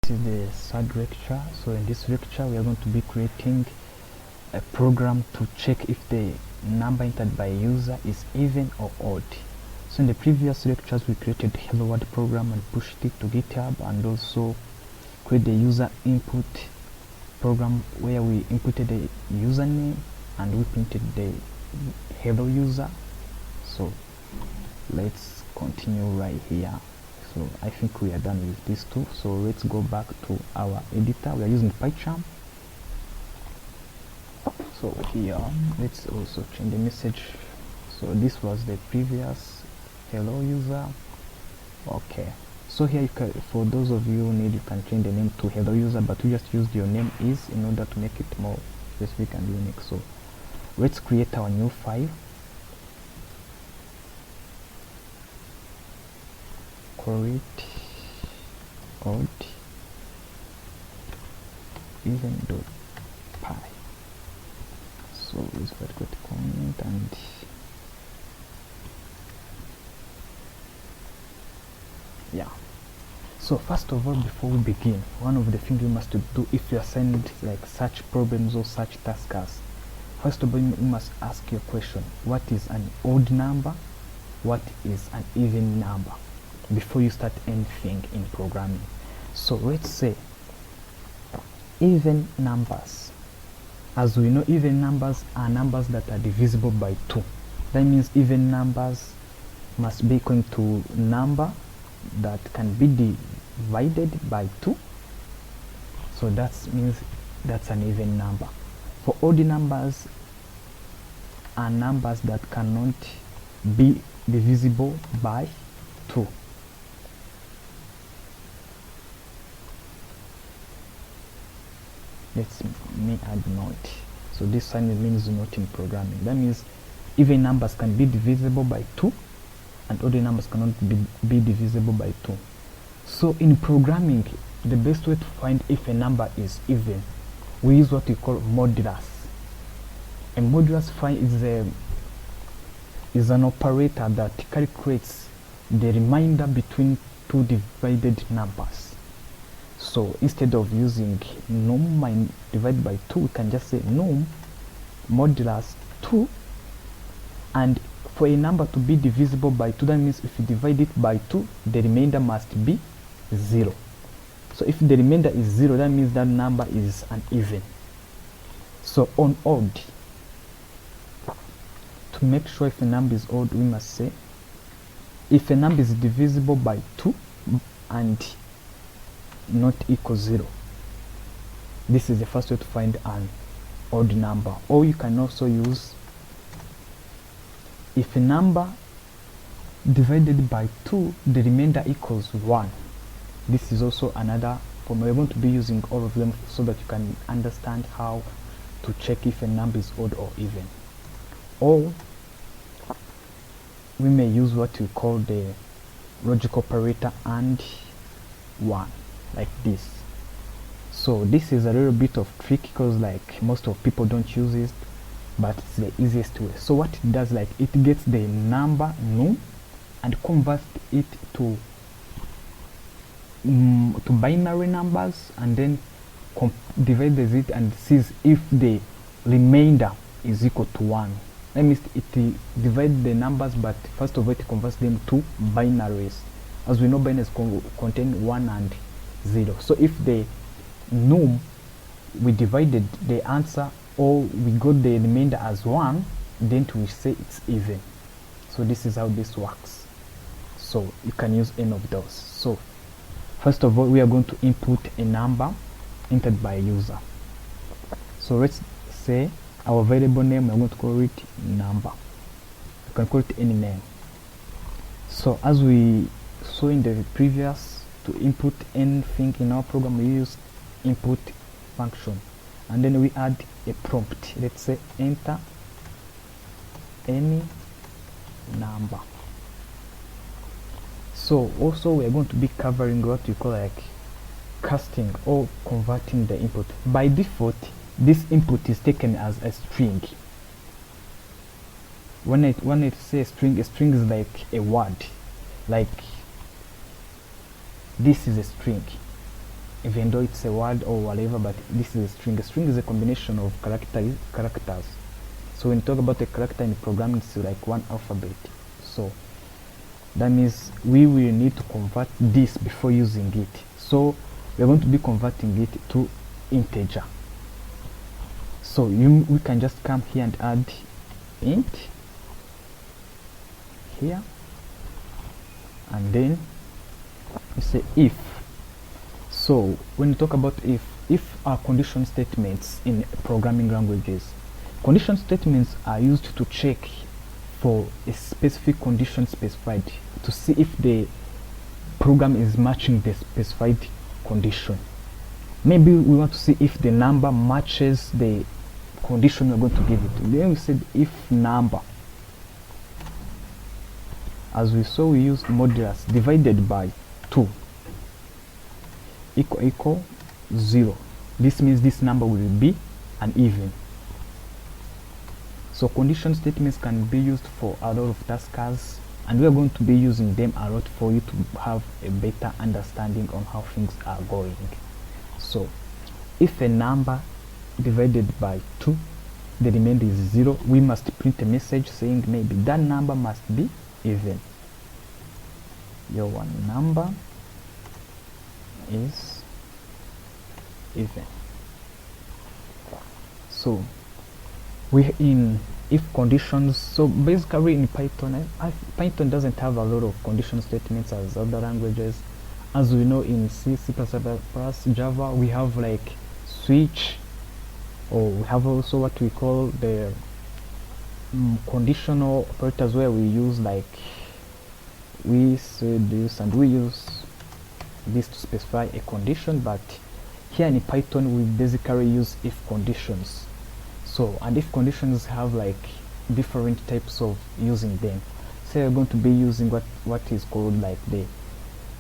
is the third lecture. So in this lecture we are going to be creating a program to check if the number entered by a user is even or odd. So in the previous lectures we created a hello world program and pushed it to GitHub, and also create the user input program where we inputted the username and we printed the hello user. So let's continue right here. So I think we are done with these two. So let's go back to our editor. We are using PyCharm. So here let's also change the message. So this was the previous hello user. Okay, so here you can, for those of you who need, you can change the name to hello user, but we just used your name is in order to make it more specific and unique. So let's create our new file. Call it odd even.py. So let's go to comment and yeah. So first of all, before we begin, one of the things you must do if you are assigned like such problems or such tasks, first of all you must ask your question: what is an odd number, what is an even number, before you start anything in programming. So let's say even numbers. As we know, even numbers are numbers that are divisible by 2. That means even numbers must be equal to number that can be divided by 2. So that means that's an even number. For odd numbers are numbers that cannot be divisible by 2. Let me add note. So this sign means not in programming. That means even numbers can be divisible by 2 and odd numbers cannot be divisible by 2. So in programming, the best way to find if a number is even, we use what we call modulus. A modulus is an operator that calculates the remainder between two divided numbers. So instead of using num divided by 2, we can just say num modulus 2, and for a number to be divisible by 2, that means if you divide it by 2, the remainder must be 0. So if the remainder is 0, that means that number is an even. So on odd, to make sure if a number is odd, we must say if a number is divisible by 2 and not equal 0, this is the first way to find an odd number. Or you can also use if a number divided by 2, the remainder equals 1. This is also another form. We're going to be using all of them so that you can understand how to check if a number is odd or even. Or we may use what we call the logic operator and 1, like this. So this is a little bit of trick because like most of people don't use it, but it's the easiest way. So what it does, like it gets the number num and converts it to binary numbers, and then divides it and sees if the remainder is equal to 1. That means it divides the numbers, but first of all it converts them to binaries. As we know, binaries contain 1 and 0. So if the num we divided the answer, or we got the remainder as 1, then we say it's even. So this is how this works. So you can use any of those. So first of all, we are going to input a number entered by a user. So let's say our variable name, we're going to call it number. You can call it any name. So as we saw in the previous, to input anything in our program, we use input function, and then we add a prompt. Let's say enter any number. So also we are going to be covering what we call like casting or converting the input. By default, this input is taken as a string. When it says string, a string is like a word, like this is a string. even though it's a word or whatever, but this is a string. A string is a combination of characters. So when you talk about a character in programming, it's like one alphabet. So that means we will need to convert this before using it. So we're going to be converting it to integer. So we can just come here and add int here, and then you say if. So when you talk about if are condition statements in programming languages, condition statements are used to check for a specific condition specified, to see if the program is matching the specified condition. Maybe we want to see if the number matches the condition we're going to give it. Then we said if number, as we saw, we use modulus divided by 2 equal 0. This means this number will be an even. So condition statements can be used for a lot of tasks, and we are going to be using them a lot for you to have a better understanding on how things are going. So if a number divided by 2, the remainder is 0, we must print a message saying maybe that number must be even. Your one number is even. So we in if conditions. So basically in Python, Python doesn't have a lot of condition statements as other languages. As we know, in C, C++, Java, we have like switch, or we have also what we call the conditional operators, where we use like we said this and we use this to specify a condition. But here in Python we basically use if conditions. So, and if conditions have like different types of using them. So we're going to be using what is called like the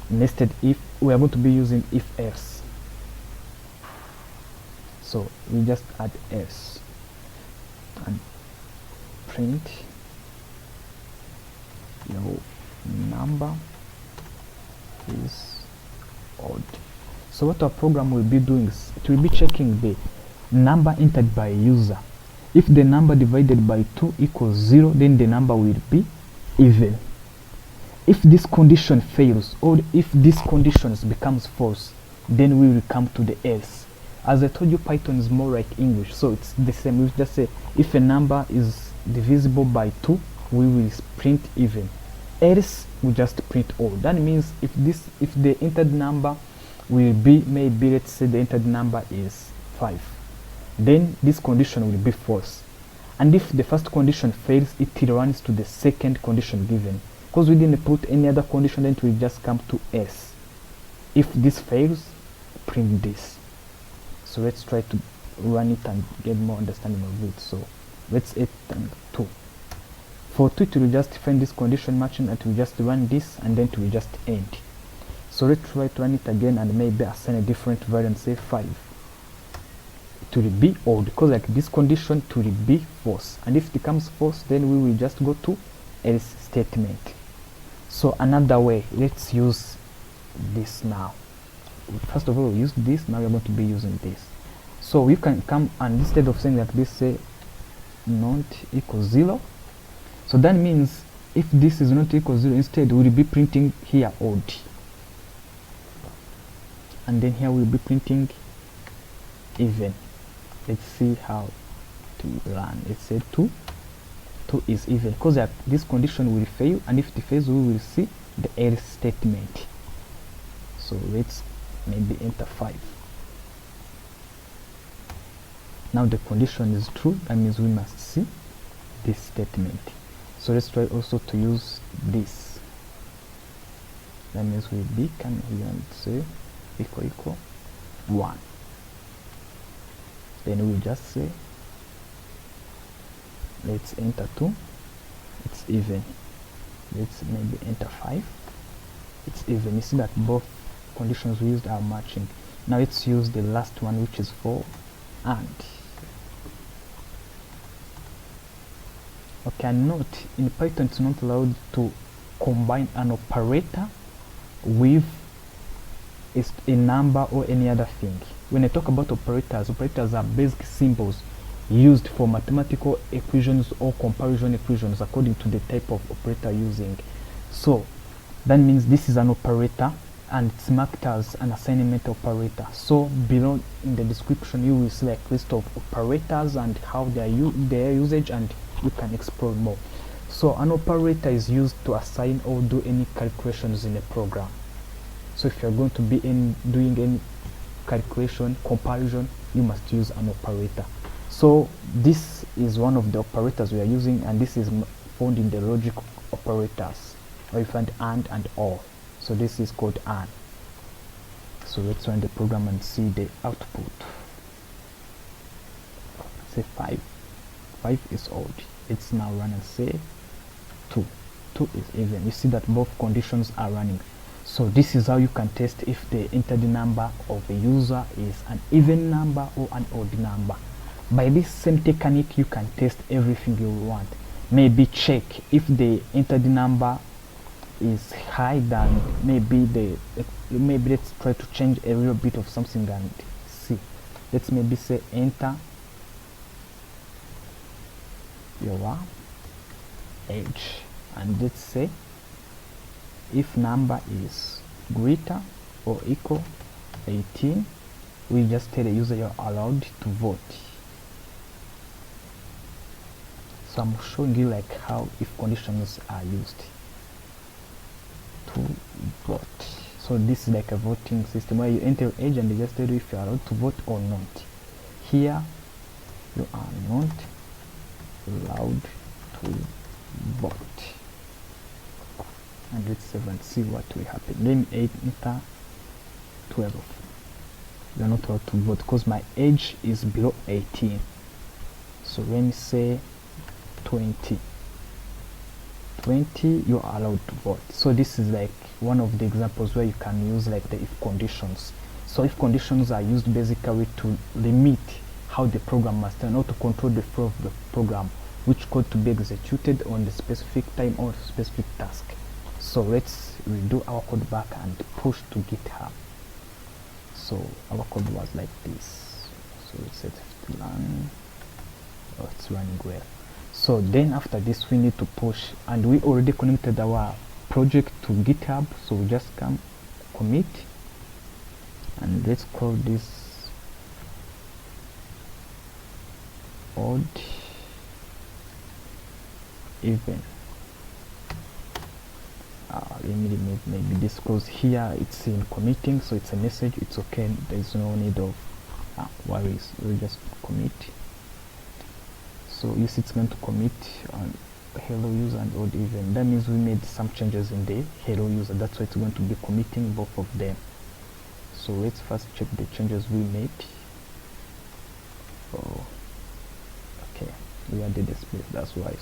nested if. We are going to be using if else. So we just add else and print your number is odd. So what our program will be doing is it will be checking the number entered by a user. If the number divided by 2 equals 0, then the number will be even. If this condition fails, or if this conditions becomes false, then we will come to the else. As I told you, Python is more like English, so it's the same. We just say if a number is divisible by 2, we will print even. Else we just print odd. That means if the entered number will be, maybe let's say the entered number is 5, then this condition will be false. And if the first condition fails, it runs to the second condition given. Because we didn't put any other condition, then it will just come to else. If this fails, print this. So let's try to run it and get more understanding of it. So let's 8 and 2. For 2, it will just find this condition matching, and it will just run this, and then it will just end. So let's try to run it again and maybe assign a different value and say 5. It will be odd, because like this condition it will be false, and if it becomes false, then we will just go to else statement. So another way, let's use this now. First of all, we use this. Now we're going to be using this. So you can come and instead of saying like this, say not equals 0. So that means if this is not equal 0, instead we'll be printing here odd, and then here we'll be printing even. Let's see how to run. Let's say 2 is even, because this condition will fail, and if it fails, we will see the else statement. So let's maybe enter 5. Now the condition is true. That means we must see this statement. So let's try also to use this. That means we can here and say equal 1. Then we just say let's enter 2, it's even. Let's maybe enter 5, it's even. You see that both conditions we used are matching. Now let's use the last one, which is 4 and. Okay, and note in Python it's not allowed to combine an operator with is a number or any other thing. When I talk about operators, operators are basic symbols used for mathematical equations or comparison equations according to the type of operator using. So that means this is an operator and it's marked as an assignment operator. So below in the description you will see a list of operators and how their usage, and you can explore more. So an operator is used to assign or do any calculations in a program. So if you're going to be doing any calculation, comparison, you must use an operator. So this is one of the operators we are using, and this is found in the logic operators, where you find and or. So this is called AND. So let's run the program and see the output. Say 5. 5 is odd. Let's now run and say 2. 2 is even. You see that both conditions are running. So this is how you can test if the entered number of a user is an even number or an odd number. By this same technique you can test everything you want. Maybe check if the entered number is high, then maybe let's try to change a little bit of something and see. Let's maybe say enter your age, and let's say if number is greater or equal 18, we just tell the user you're allowed to vote. So I'm showing you like how if conditions are used to vote. So this is like a voting system where you enter age and they just tell you if you are allowed to vote or not. Here you are not allowed to vote. And let's save and see what will happen. Then enter 12. You are not allowed to vote because my age is below 18. So let me say 20. 20, you are allowed to vote. So this is like one of the examples where you can use like the if conditions. So if conditions are used basically to limit how the program must run, or to control the flow of the program, which code to be executed on the specific time or specific task. So let's redo our code back and push to GitHub. So our code was like this. So let's set it to run. Oh, it's running well. So then after this we need to push, and we already connected our project to GitHub, so we just come commit, and let's call this odd even. Let me remove maybe this because here it's in committing, so it's a message. It's okay, there's no need of worries. We'll just commit. So you see it's going to commit on hello user and odd even. That means we made some changes in the hello user. That's why it's going to be committing both of them. So let's first check the changes we made. Oh, okay, we added a space, that's why.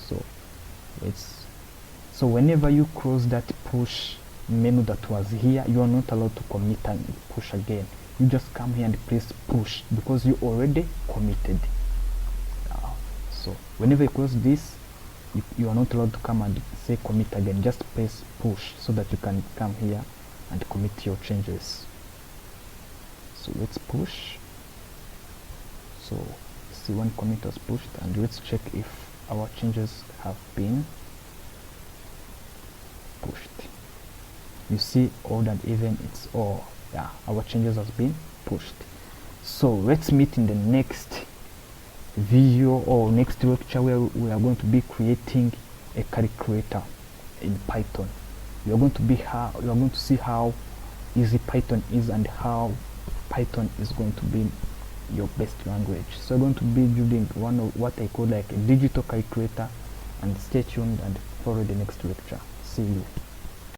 So whenever you close that push menu that was here, you are not allowed to commit and push again. You just come here and press push because you already committed. So whenever you close this, you are not allowed to come and say commit again. Just press push so that you can come here and commit your changes. So let's push. So see when commit was pushed, and let's check if our changes have been pushed. You see odd and even, it's all, yeah, our changes has been pushed. So let's meet in the next video or next lecture where we are going to be creating a calculator in Python. You are going to see how easy Python is and how Python is going to be your best language. So I'm going to be building one of what I call like a digital calculator, and stay tuned and follow the next lecture. See you.